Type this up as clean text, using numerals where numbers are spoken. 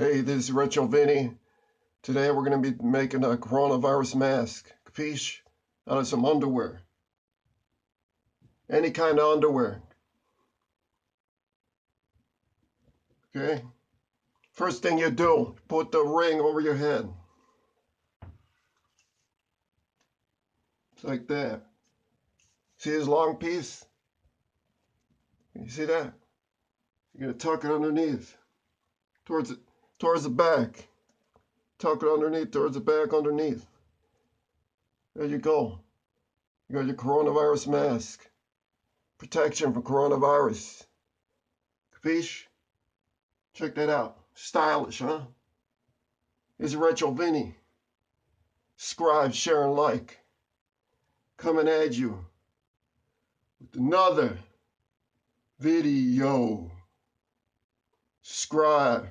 Hey, this is Retro Vinny. Today we're going to be making a coronavirus mask, capiche? Out of some underwear. Any kind of underwear. Okay? First thing you do, put the ring over your head. It's like that. See this long piece? You see that? You're going to tuck it underneath. Towards the back. Tuck it underneath, towards the back, underneath. There you go. You got your coronavirus mask. Protection from coronavirus. Capiche? Check that out. Stylish, huh? It's Retro Vinny. Subscribe, share, and like. Coming at you with another video. Subscribe.